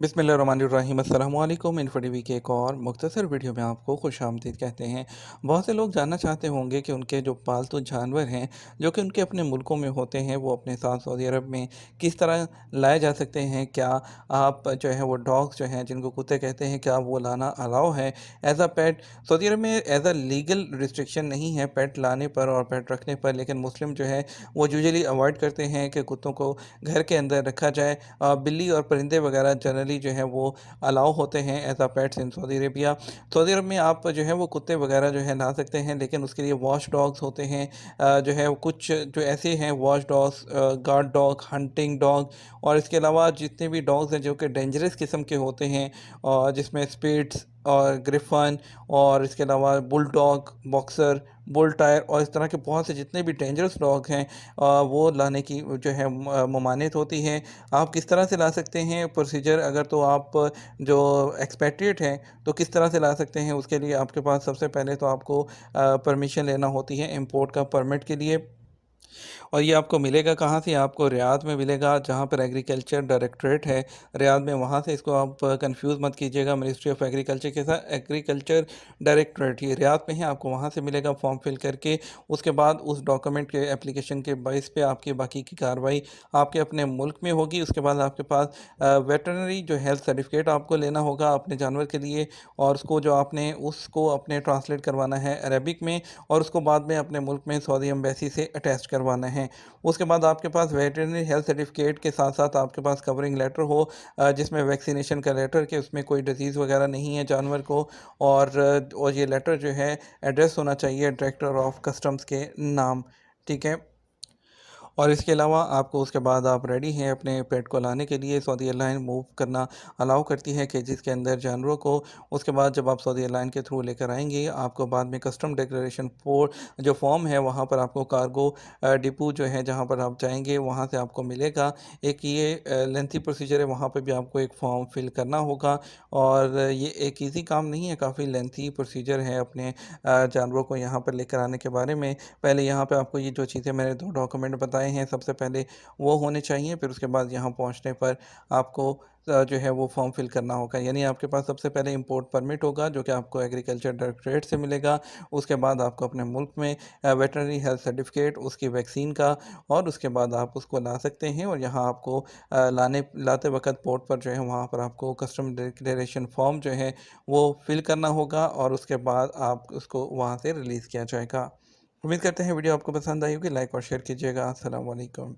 बिस्मिल्लाहिर्रहमानिर्रहीम अस्सलामुअलैकुम। इन्फोटीवी के एक और मुख्तसर वीडियो में आपको खुशामदीद कहते हैं। बहुत से लोग जानना चाहते होंगे कि उनके जो पालतू जानवर हैं जो कि उनके अपने मुल्कों में होते हैं वो अपने साथ सऊदी अरब में किस तरह लाए जा सकते हैं। क्या आप जो है वो डॉग्स जो हैं जिनको कुत्ते कहते हैं क्या वो लाना अलाउ है एज अ पेट। सऊदी अरब में एज अ लीगल रिस्ट्रिक्शन नहीं है पेट लाने पर और पेट रखने पर, लेकिन मुस्लिम जो है वो यूजुअली अवॉइड करते हैं कि कुत्तों को घर के अंदर रखा जाए। बिल्ली और परिंदे वगैरह जनरली जो है वो अलाउ होते हैं as a pets in Saudi Arabia. सऊदी अरब में आप जो है वो कुत्ते वगैरह जो है ला सकते हैं, लेकिन उसके लिए वॉच डॉग्स होते हैं। जो है वो कुछ जो ऐसे हैं watch dogs, guard dog, hunting dog और इसके अलावा जितने भी डॉग्स हैं जो कि डेंजरस किस्म के होते हैं और जिसमें स्पिट्स और ग्रिफन और इसके अलावा bull dog, boxer, bull tyre और इस तरह के बहुत से जितने भी डेंजरस डॉग हैं वो लाने की जो है ममानियत होती है। आप किस तरह से ला सकते हैं प्रोसीजर, अगर तो आप जो एक्सपेट्रिएट हैं तो किस तरह से ला सकते हैं, उसके लिए आपके पास सबसे पहले तो आपको परमिशन लेना होती है इंपोर्ट का परमिट के लिए। और ये आपको मिलेगा कहाँ से? आपको रियाद में मिलेगा जहाँ पर एग्रीकल्चर डायरेक्टरेट है रियाद में, वहाँ से। इसको आप कंफ्यूज मत कीजिएगा मिनिस्ट्री ऑफ एग्रीकल्चर के साथ। एग्रीकल्चर डायरेक्टरेट ये रियाद में है, आपको वहाँ से मिलेगा फॉर्म फिल करके। उसके बाद उस डॉक्यूमेंट के एप्लीकेशन के बेस पे आपकी बाकी की कार्रवाई आपके अपने मुल्क में होगी। उसके बाद आपके पास वेटरनरी जो हेल्थ सर्टिफिकेट आपको लेना होगा अपने जानवर के लिए, और उसको अपने ट्रांसलेट करवाना है अरबिक में, और उसको बाद में अपने मुल्क में सऊदी एम्बेसी से अटैच करवाना है। उसके बाद आपके पास वेटरनरी हेल्थ सर्टिफिकेट के साथ साथ आपके पास कवरिंग लेटर हो जिसमें वैक्सीनेशन का लेटर कि उसमें कोई डिजीज़ वगैरह नहीं है जानवर को। और ये लेटर जो है एड्रेस होना चाहिए डायरेक्टर ऑफ कस्टम्स के नाम। ठीक है। और इसके अलावा आपको उसके बाद आप रेडी हैं अपने पेट को लाने के लिए। सऊदी एयरलाइन मूव करना अलाउ करती है केजेस के अंदर जानवरों को। उसके बाद जब आप सऊदी एयरलाइन के थ्रू लेकर आएंगे आपको बाद में कस्टम डिक्लेरेशन पोर्ट जो फॉर्म है वहाँ पर आपको कार्गो डिपो जो है जहाँ पर आप जाएंगे वहाँ से आपको मिलेगा। एक ये लेंथी प्रोसीजर है, वहाँ पर भी आपको एक फॉर्म फिल करना होगा। और ये एक ईजी काम नहीं है, काफ़ी लेंथी प्रोसीजर है अपने जानवरों को यहाँ पर लेकर आने के बारे में। पहले यहाँ पे आपको ये जो चीज़ें मैंने दो डॉक्यूमेंट बताए हैं सबसे पहले वो होने चाहिए, फिर उसके बाद यहाँ पहुँचने पर आपको जो है वो फॉर्म फिल करना होगा। यानी आपके पास सबसे पहले इंपोर्ट परमिट होगा जो कि आपको एग्रीकल्चर डायरेक्टरेट से मिलेगा। उसके बाद आपको अपने मुल्क में वेटरनरी हेल्थ सर्टिफिकेट उसकी वैक्सीन का, और उसके बाद आप उसको ला सकते हैं। और यहाँ आपको लाते वक्त पोर्ट पर जो है वहाँ पर आपको कस्टम डिक्लेरेशन फॉर्म जो है वो फिल करना होगा, और उसके बाद आप उसको वहाँ से रिलीज़ किया जाएगा। उम्मीद करते हैं वीडियो आपको पसंद आई होगी। लाइक और शेयर कीजिएगा। अस्सलाम वालेकुम।